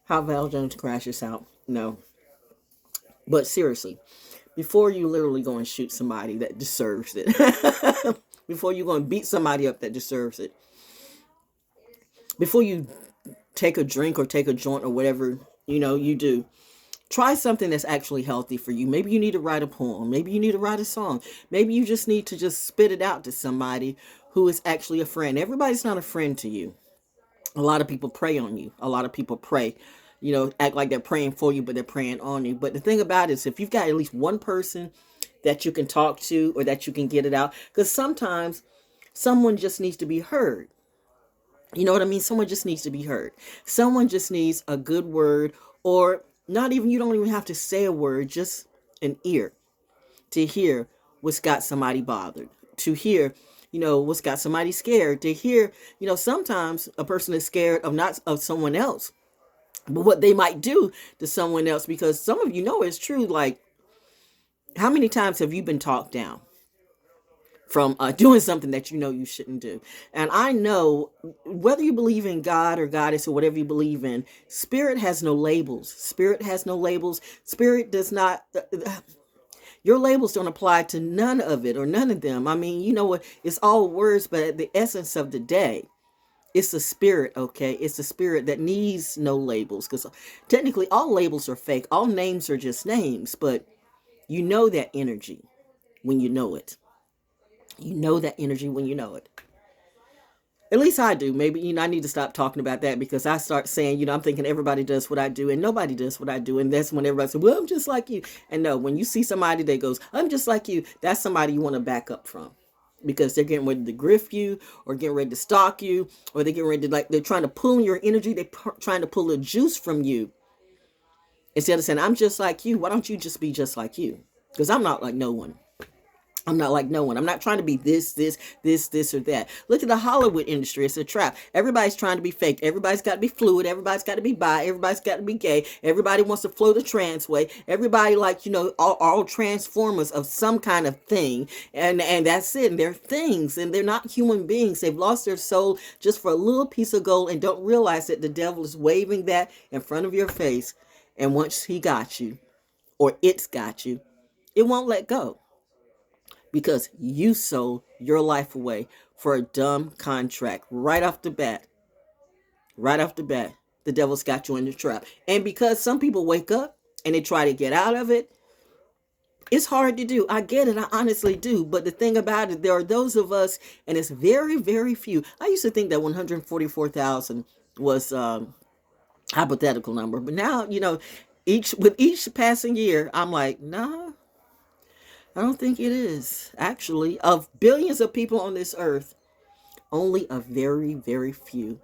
how Val Jones crashes out. No. But seriously, before you literally go and shoot somebody that deserves it, before you go and beat somebody up that deserves it, before you take a drink or take a joint or whatever, you do, try something that's actually healthy for you. Maybe you need to write a poem. Maybe you need to write a song. Maybe you just need to just spit it out to somebody who is actually a friend. Everybody's not a friend to you. A lot of people prey on you. A lot of people pray, act like they're praying for you, but they're praying on you. But the thing about it is, if you've got at least one person that you can talk to or that you can get it out, because sometimes someone just needs to be heard. You know what I mean? Someone just needs to be heard. Someone just needs a good word, or not even, you don't even have to say a word, just an ear to hear what's got somebody bothered, to hear, what's got somebody scared, to hear, sometimes a person is scared of not of someone else, but what they might do to someone else, because some of it's true. Like, how many times have you been talked down from doing something that you shouldn't do? And I know, whether you believe in God or goddess or whatever you believe in, spirit has no labels. Spirit has no labels. Spirit does not, your labels don't apply to none of it or none of them. I mean, what, it's all words, but at the essence of the day, it's the spirit, okay? It's the spirit that needs no labels, because technically all labels are fake. All names are just names, but you know that energy when you know it. You know that energy when you know it. At least I do. Maybe, I need to stop talking about that, because I start saying, I'm thinking everybody does what I do and nobody does what I do. And that's when everybody says, well, I'm just like you. And no, when you see somebody that goes, I'm just like you, that's somebody you want to back up from, because they're getting ready to grift you, or getting ready to stalk you, or they're getting ready to, they're trying to pull your energy. They're trying to pull the juice from you. Instead of saying, I'm just like you, why don't you just be just like you? Because I'm not like no one. I'm not like no one. I'm not trying to be this, or that. Look at the Hollywood industry. It's a trap. Everybody's trying to be fake. Everybody's got to be fluid. Everybody's got to be bi. Everybody's got to be gay. Everybody wants to flow the trans way. Everybody, all transformers of some kind of thing. And that's it. And they're things. And they're not human beings. They've lost their soul just for a little piece of gold, and don't realize that the devil is waving that in front of your face. And once he got you, or it's got you, it won't let go. Because you sold your life away for a dumb contract right off the bat. Right off the bat, the devil's got you in the trap. And because some people wake up and they try to get out of it, it's hard to do. I get it. I honestly do. But the thing about it, there are those of us, and it's very, very few. I used to think that 144,000 was hypothetical number. But now, with each passing year, I'm like, nah, I don't think it is. Actually, of billions of people on this earth, only a very, very few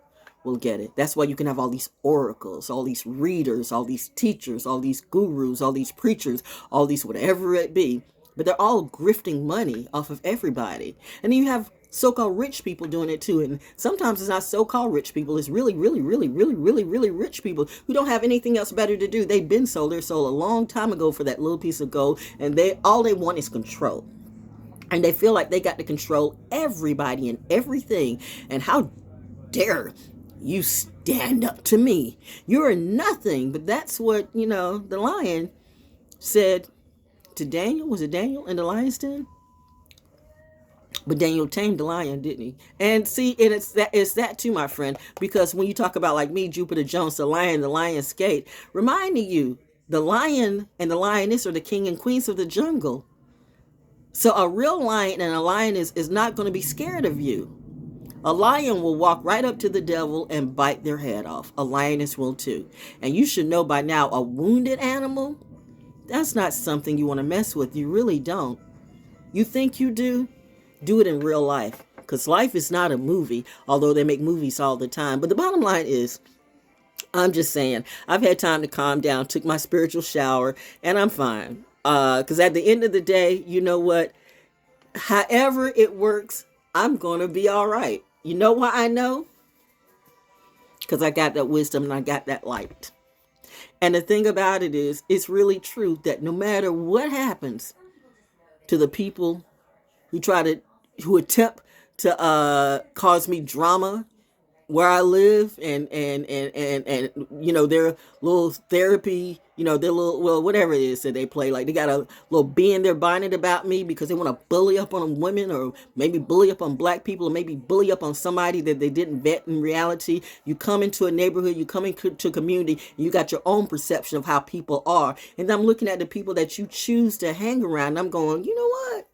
will get it. That's why you can have all these oracles, all these readers, all these teachers, all these gurus, all these preachers, all these whatever it be. But they're all grifting money off of everybody. And then you have so-called rich people doing it too. And sometimes it's not so-called rich people. It's really, really, really, really, really, really rich people who don't have anything else better to do. They've been sold their soul a long time ago for that little piece of gold. And all they want is control. And they feel like they got to control everybody and everything. And how dare you stand up to me? You're nothing. But that's what, the lion said to Daniel. Was it Daniel in the lion's den? But Daniel tamed the lion, didn't he? And see, and it's that too, my friend. Because when you talk about, like me, Jupiter Jones, the lion's gate, reminding you, the lion and the lioness are the king and queens of the jungle. So a real lion and a lioness is not going to be scared of you. A lion will walk right up to the devil and bite their head off. A lioness will too. And you should know by now, a wounded animal, that's not something you want to mess with. You really don't. You think you do? Do it in real life. Because life is not a movie, although they make movies all the time. But the bottom line is, I'm just saying, I've had time to calm down, took my spiritual shower, and I'm fine. Because at the end of the day, you know what? However it works, I'm going to be all right. You know why I know? Because I got that wisdom and I got that light. And the thing about it is, it's really true that no matter what happens to the people who attempt to cause me drama where I live, and you know, their little therapy, you know, their little, well, whatever it is that they play, like they got a little bee in their bonnet about me because they want to bully up on women, or maybe bully up on black people, or maybe bully up on somebody that they didn't vet in reality. You come into a neighborhood, you come into a community, and you got your own perception of how people are. And I'm looking at the people that you choose to hang around, and I'm going, you know what?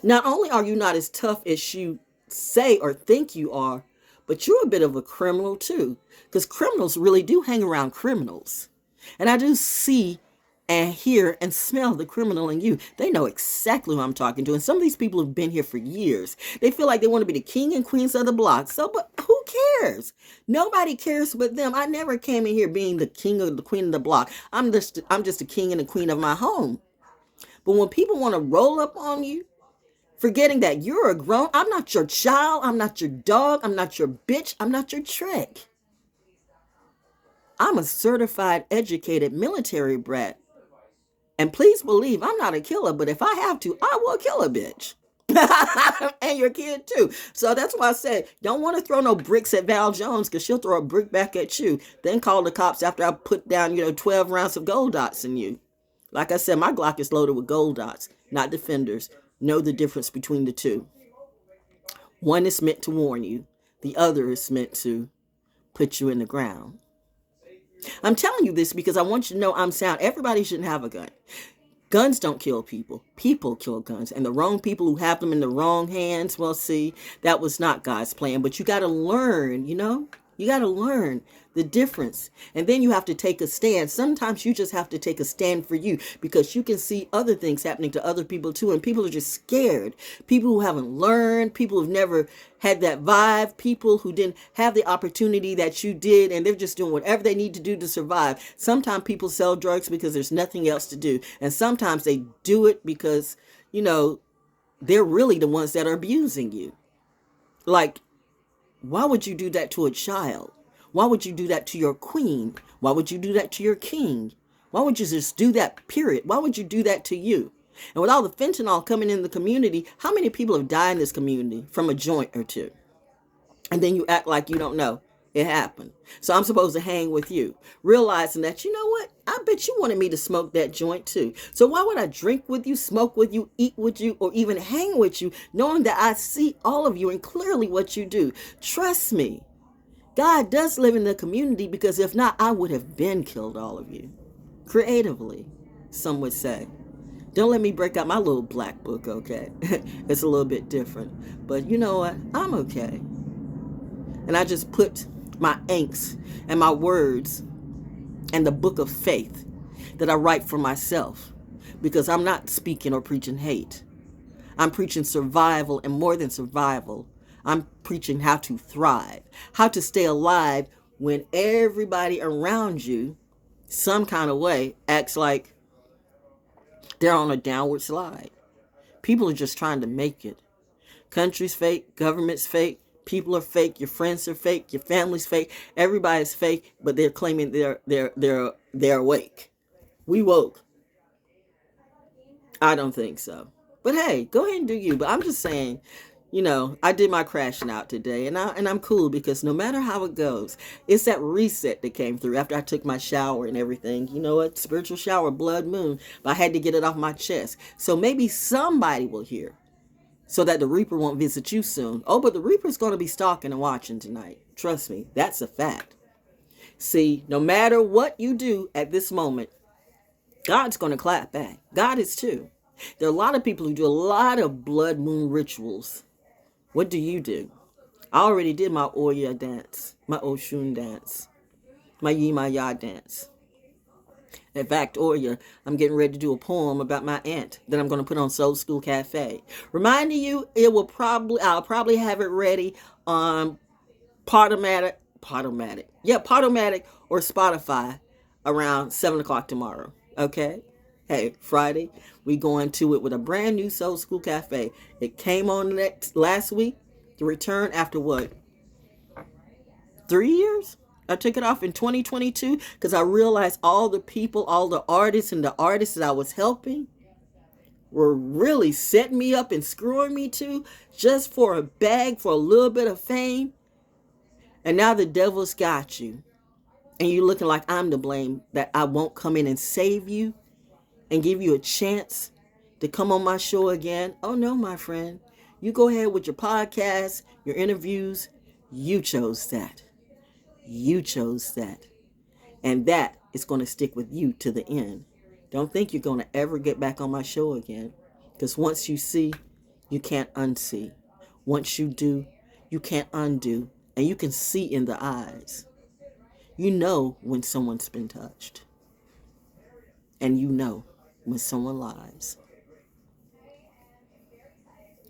Not only are you not as tough as you say or think you are, but you're a bit of a criminal too. Because criminals really do hang around criminals. And I do see and hear and smell the criminal in you. They know exactly who I'm talking to. And some of these people have been here for years. They feel like they want to be the king and queens of the block. So, but who cares? Nobody cares but them. I never came in here being the king or the queen of the block. I'm just the king and the queen of my home. But when people want to roll up on you, forgetting that you're a grown, I'm not your child, I'm not your dog, I'm not your bitch, I'm not your trick. I'm a certified, educated military brat. And please believe I'm not a killer, but if I have to, I will kill a bitch. And your kid too. So that's why I said, don't want to throw no bricks at Val Jones, because she'll throw a brick back at you. Then call the cops after I put down, 12 rounds of gold dots in you. Like I said, my Glock is loaded with gold dots, not defenders. Know the difference between the two. One is meant to warn you. The other is meant to put you in the ground. I'm telling you this because I want you to know I'm sound. Everybody shouldn't have a gun. Guns don't kill people. People kill guns. And the wrong people who have them in the wrong hands, well, see, that was not God's plan. But you got to learn, you got to learn the difference. And then you have to take a stand. Sometimes you just have to take a stand for you, because you can see other things happening to other people too. And people are just scared. People who haven't learned, people who've never had that vibe, people who didn't have the opportunity that you did, and they're just doing whatever they need to do to survive. Sometimes people sell drugs because there's nothing else to do. And sometimes they do it because, they're really the ones that are abusing you. Like, why would you do that to a child? Why would you do that to your queen? Why would you do that to your king? Why would you just do that, period? Why would you do that to you? And with all the fentanyl coming in the community, how many people have died in this community from a joint or two? And then you act like you don't know it happened. So I'm supposed to hang with you, realizing that, you know what? I bet you wanted me to smoke that joint too. So why would I drink with you, smoke with you, eat with you, or even hang with you, knowing that I see all of you and clearly what you do? Trust me. God does live in the community, because if not, I would have been killed all of you. Creatively, some would say. Don't let me break out my little black book, okay? It's a little bit different. But you know what? I'm okay. And I just put my inks and my words and the book of faith that I write for myself, because I'm not speaking or preaching hate. I'm preaching survival, and more than survival, I'm preaching how to thrive, how to stay alive when everybody around you, some kind of way, acts like they're on a downward slide. People are just trying to make it. Country's fake, government's fake, people are fake, your friends are fake, your family's fake, everybody's fake, but they're claiming they're awake. We woke. I don't think so. But hey, go ahead and do you. But I'm just saying, I did my crashing out today, and I'm cool, because no matter how it goes, it's that reset that came through after I took my shower and everything. You know what? Spiritual shower, blood moon. But I had to get it off my chest. So maybe somebody will hear, so that the Reaper won't visit you soon. Oh, but the Reaper's going to be stalking and watching tonight. Trust me, that's a fact. See, no matter what you do at this moment, God's going to clap back. God is too. There are a lot of people who do a lot of blood moon rituals. What do you do? I already did my Oya dance, my Oshun dance, my Yimaya dance. In fact, Oya, I'm getting ready to do a poem about my aunt that I'm going to put on Soul School Cafe. Reminding you, I'll probably have it ready on Podomatic or Spotify around 7 o'clock tomorrow. Okay? Hey, Friday, we going to it with a brand new Soul School Cafe. It came on last week to return after what? 3 years? I took it off in 2022 because I realized all the people, all the artists and the artists that I was helping were really setting me up and screwing me too, just for a bag, for a little bit of fame. And now the devil's got you. And you're looking like I'm to blame, that I won't come in and save you and give you a chance to come on my show again. Oh no, my friend. You go ahead with your podcast, your interviews. You chose that. You chose that. And that is going to stick with you to the end. Don't think you're going to ever get back on my show again. Because once you see, you can't unsee. Once you do, you can't undo. And you can see in the eyes. You know when someone's been touched. And you know when someone lies.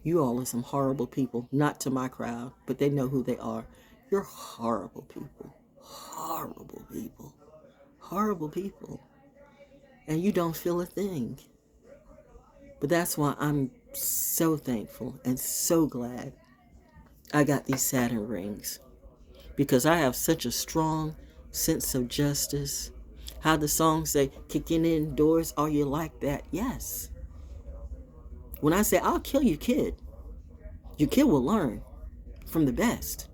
You all are some horrible people. Not to my crowd, but they know who they are. You're horrible people. Horrible people. Horrible people. And you don't feel a thing. But that's why I'm so thankful and so glad I got these Saturn rings. Because I have such a strong sense of justice. How the song say, kicking in doors, are you like that? Yes. When I say, I'll kill your kid will learn from the best.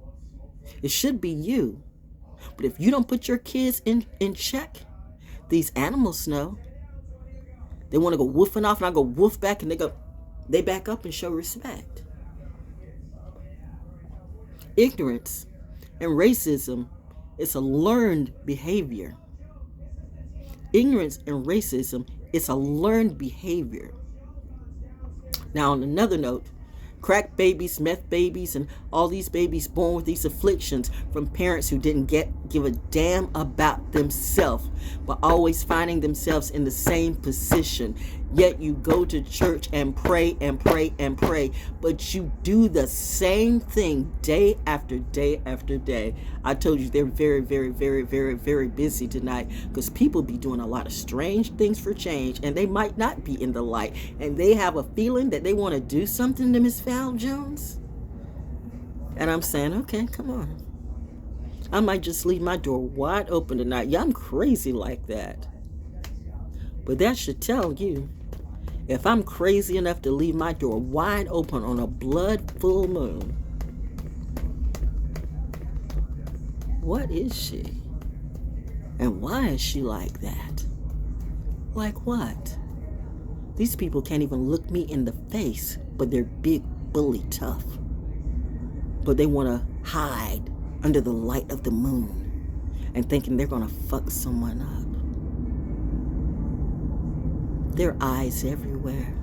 It should be you. But if you don't put your kids in check, these animals know. They want to go woofing off, and I go woof back, and they back up and show respect. Ignorance and racism is a learned behavior. Ignorance and racism is a learned behavior. Now, on another note, crack babies, meth babies, and all these babies born with these afflictions from parents who didn't give a damn about themselves, but always finding themselves in the same position. Yet you go to church and pray and pray and pray, but you do the same thing day after day after day. I told you they're very, very, very, very, very busy tonight because people be doing a lot of strange things for change, and they might not be in the light, and they have a feeling that they want to do something to Miss Val Jones. And I'm saying, okay, come on. I might just leave my door wide open tonight. Yeah, I'm crazy like that. But that should tell you, if I'm crazy enough to leave my door wide open on a blood full moon, what is she? And why is she like that? Like what? These people can't even look me in the face, but they're big, bully tough. But they want to hide under the light of the moon and thinking they're going to fuck someone up. There are eyes everywhere.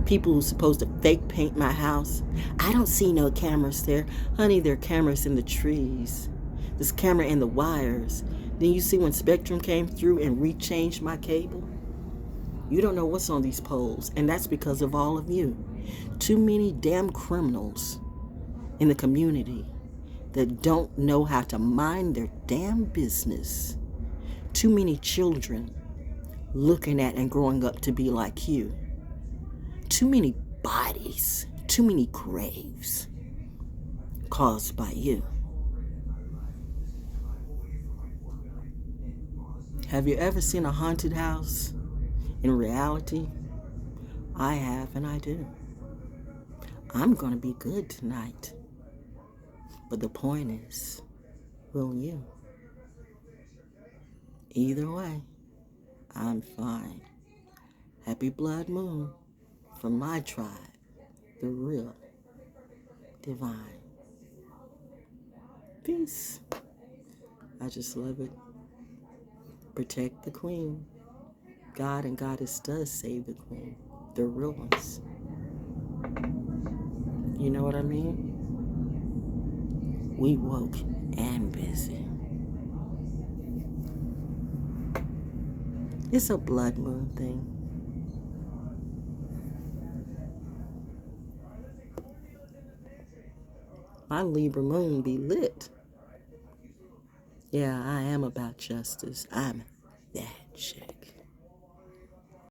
People who's supposed to fake paint my house. I don't see no cameras there. Honey, there are cameras in the trees. There's camera in the wires. Then you see when Spectrum came through and rechanged my cable? You don't know what's on these poles, and that's because of all of you. Too many damn criminals in the community that don't know how to mind their damn business. Too many children looking at and growing up to be like you. Too many bodies, too many graves caused by you. Have you ever seen a haunted house in reality? I have, and I do. I'm going to be good tonight. But the point is, will you? Either way, I'm fine. Happy blood moon from my tribe, the real divine. Peace. I just love it. Protect the queen. God and Goddess does save the queen. The real ones. You know what I mean? We woke and busy. It's a blood moon thing. My Libra moon be lit. Yeah, I am about justice. I'm that chick.